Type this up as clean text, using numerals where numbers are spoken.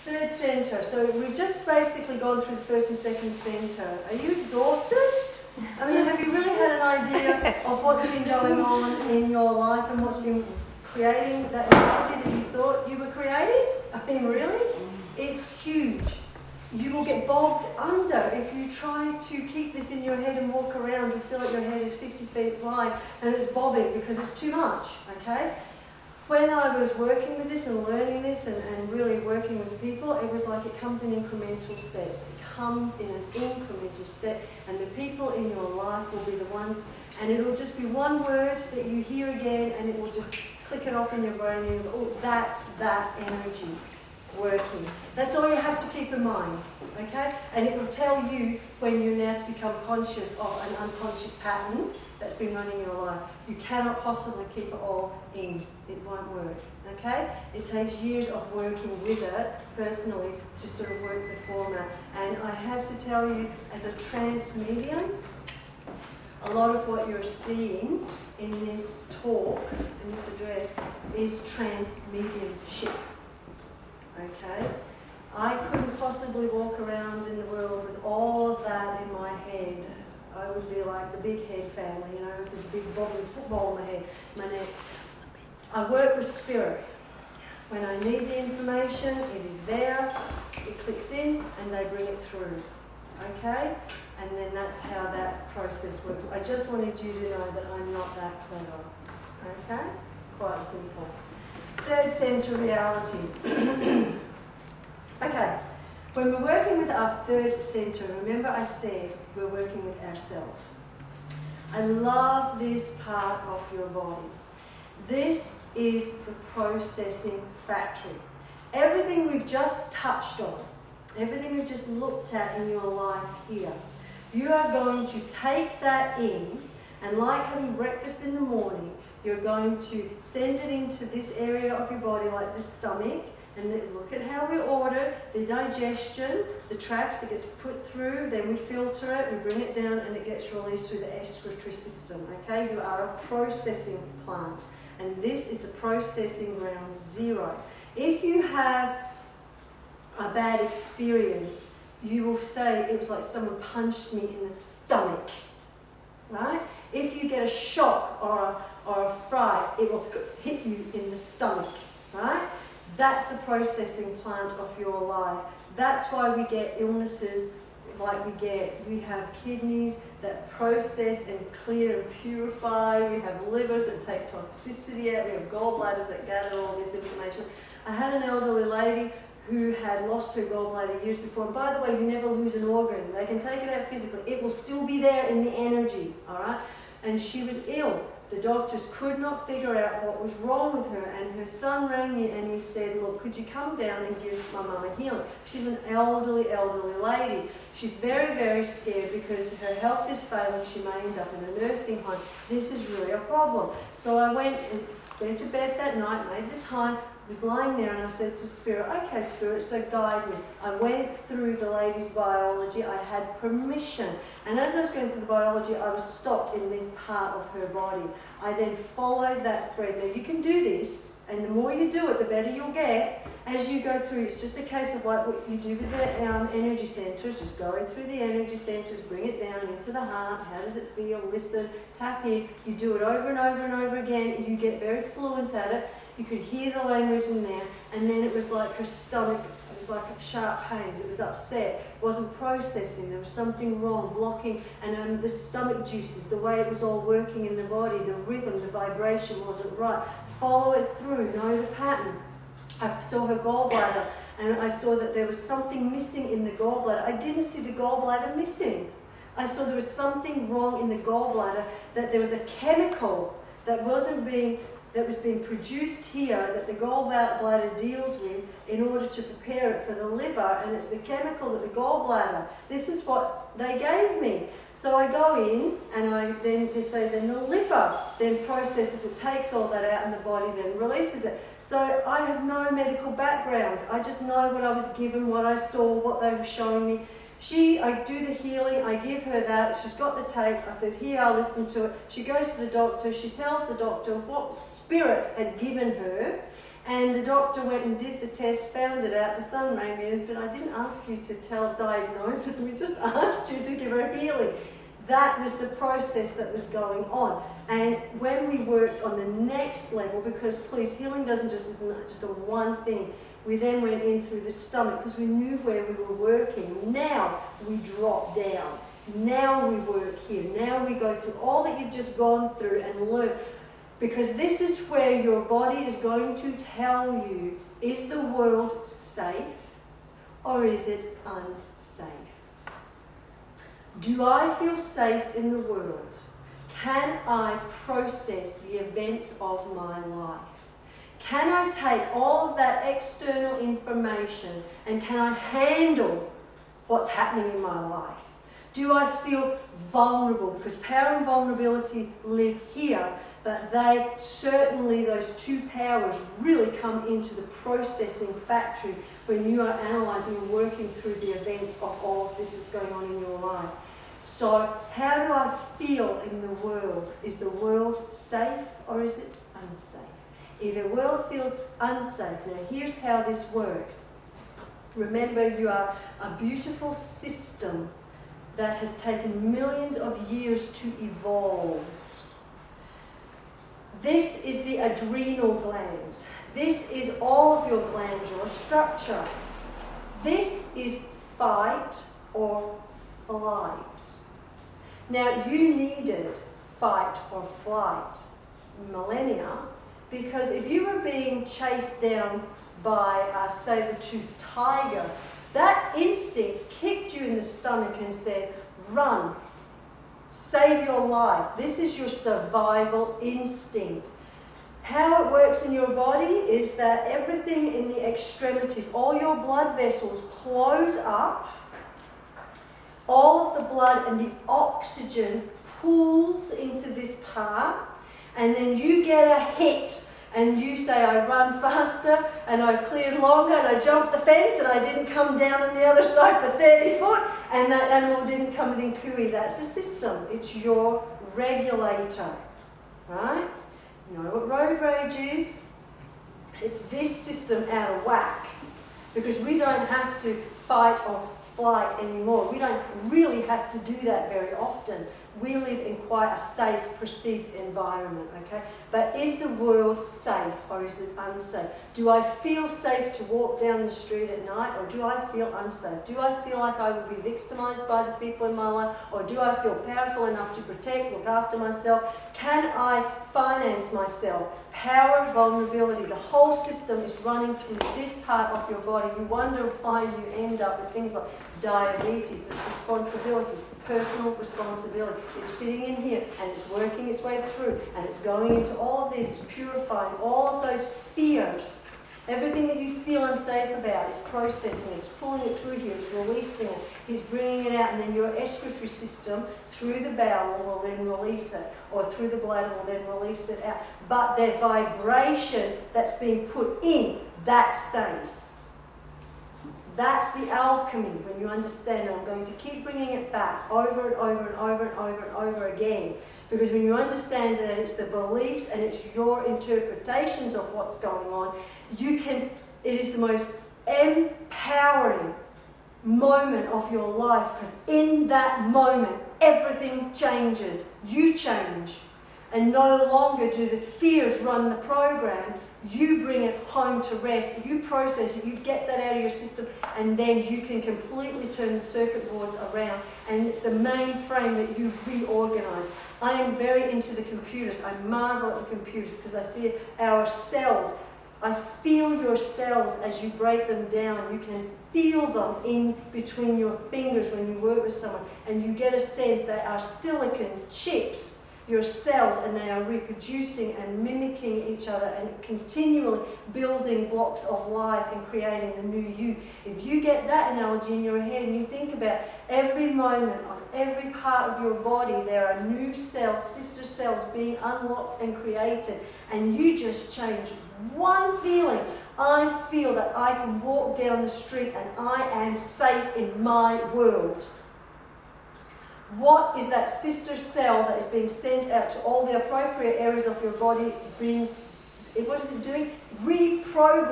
Third center. So we've just basically gone through the first and second center. Are you exhausted? I mean, have you really had an idea of what's been going on in your life and what's been creating that reality that you thought you were creating? I mean, really? It's huge. You will get bogged under if you try to keep this in your head and walk around. You feel like your head is 50 feet wide and it's bobbing because it's too much, okay? When I was working with this and learning this and really working with people, it was like it comes in incremental steps. It comes in an incremental step, and the people in your life will be the ones, and it will just be one word that you hear again, and it will just click it off in your brain, and you go, oh, that's that energy working. That's all you have to keep in mind, okay? And it will tell you when you're now to become conscious of an unconscious pattern that's been running your life. You cannot possibly keep it all in. It won't work, okay? It takes years of working with it personally to sort of work the format. And I have to tell you, as a trance medium, a lot of what you're seeing in this talk, in this address, is trance mediumship, okay? I couldn't possibly walk around in the world with all of that in my head. I would be like the big head family, you know, with this big bobbing football in my neck. I work with spirit. When I need the information, it is there, it clicks in, and they bring it through, okay? And then that's how that process works. I just wanted you to know that I'm not that clever, okay? Quite simple. Third center reality. Okay. When we're working with our third center, remember I said we're working with ourselves. I love this part of your body. This is the processing factory. Everything we've just touched on, everything we've just looked at in your life here, you are going to take that in, and like having breakfast in the morning, you're going to send it into this area of your body, like the stomach. And then look at how we order the digestion, the tracts, it gets put through, then we filter it, we bring it down, and it gets released through the excretory system, okay? You are a processing plant, and this is the processing ground zero. If you have a bad experience, you will say it was like someone punched me in the stomach, right? If you get a shock or a fright, it will hit you in the stomach, right? That's the processing plant of your life. That's why we get illnesses like we have kidneys that process and clear and purify. We have livers that take toxicity out. We have gallbladders that gather all this information. I had an elderly lady who had lost her gallbladder years before. And by the way, you never lose an organ. They can take it out physically. It will still be there in the energy, all right? And she was ill. The doctors could not figure out what was wrong with her, and her son rang me and he said, look, could you come down and give my mum a healing? She's an elderly lady. She's very, very scared because her health is failing. She may end up in a nursing home. This is really a problem. So I went to bed that night, made the time, was lying there, and I said to Spirit, okay, Spirit, so guide me. I went through the lady's biology. I had permission. And as I was going through the biology, I was stopped in this part of her body. I then followed that thread. Now, you can do this, and the more you do it, the better you'll get as you go through. It's just a case of like what you do with the energy centers, just going through the energy centers, bring it down into the heart. How does it feel? Listen, tap in. You do it over and over and over again. You get very fluent at it. You could hear the language in there, and then it was like her stomach, it was like sharp pains, it was upset, it wasn't processing, there was something wrong, blocking, and the stomach juices, the way it was all working in the body, the rhythm, the vibration wasn't right. Follow it through, know the pattern. I saw her gallbladder, and I saw that there was something missing in the gallbladder. I didn't see the gallbladder missing. I saw there was something wrong in the gallbladder, that there was a chemical that was being produced here that the gallbladder deals with in order to prepare it for the liver, and it's the chemical that the gallbladder, this is what they gave me. So I go in, and then the liver then processes it, takes all that out, and the body then releases it. So I have no medical background. I just know what I was given, what I saw, what they were showing me. I do the healing, I give her that, she's got the tape, I said, here, I'll listen to it. She goes to the doctor, she tells the doctor what spirit had given her, And the doctor went and did the test, found it out. The son rang me and said, I didn't ask you to diagnose it, we just asked you to give her healing. That was the process that was going on. And when we worked on the next level, because please, healing isn't just a one thing, we then went in through the stomach because we knew where we were working. Now we drop down. Now we work here. Now we go through all that you've just gone through and learn. Because this is where your body is going to tell you, is the world safe or is it unsafe? Do I feel safe in the world? Can I process the events of my life? Can I take all of that external information and can I handle what's happening in my life? Do I feel vulnerable? Because power and vulnerability live here, but they certainly, those two powers really come into the processing factory when you are analysing and working through the events of all of this that's going on in your life. So how do I feel in the world? Is the world safe or is it unsafe? If the world feels unsafe, now here's how this works. Remember, you are a beautiful system that has taken millions of years to evolve. This is the adrenal glands. This is all of your glandular structure. This is fight or flight. Now, you needed fight or flight millennia because if you were being chased down by a saber-toothed tiger, that instinct kicked you in the stomach and said, run, save your life. This is your survival instinct. How it works in your body is that everything in the extremities, all your blood vessels close up, all of the blood and the oxygen pools into this part, and then you get a hit and you say, I run faster and I cleared longer and I jumped the fence and I didn't come down on the other side for 30 foot and that animal didn't come within cooey. That's the system. It's your regulator, right? You know what road rage is? It's this system out of whack because we don't have to fight or flight anymore. We don't really have to do that very often. We live in quite a safe, perceived environment, okay? But is the world safe or is it unsafe? Do I feel safe to walk down the street at night or do I feel unsafe? Do I feel like I would be victimized by the people in my life or do I feel powerful enough to protect, look after myself? Can I finance myself? Power, vulnerability, the whole system is running through this part of your body. You wonder why you end up with things like diabetes. It's responsibility, personal responsibility. It's sitting in here and it's working its way through and it's going into all of this, it's purifying all of those fears. Everything that you feel unsafe about is processing it, it's pulling it through here, it's releasing it, it's bringing it out, and then your excretory system through the bowel will then release it, or through the bladder will then release it out. But the vibration that's being put in, that stays. That's the alchemy when you understand it. I'm going to keep bringing it back over and over and over and over and over again. Because when you understand that it's the beliefs and it's your interpretations of what's going on, it is the most empowering moment of your life. Because in that moment, everything changes. You change. And no longer do the fears run the program. You bring it home to rest, you process it, you get that out of your system, and then you can completely turn the circuit boards around, and it's the mainframe that you reorganize. I am very into the computers. I marvel at the computers because I see our cells. I feel your cells as you break them down. You can feel them in between your fingers when you work with someone, and you get a sense they are silicon chips, your cells, and they are reproducing and mimicking each other and continually building blocks of life and creating the new you. If you get that analogy in your head and you think about every moment of every part of your body, there are new cells, sister cells being unlocked and created, and you just change one feeling. I feel that I can walk down the street and I am safe in my world. What is that sister cell that is being sent out to all the appropriate areas of your body, being What is it doing? Reprogram.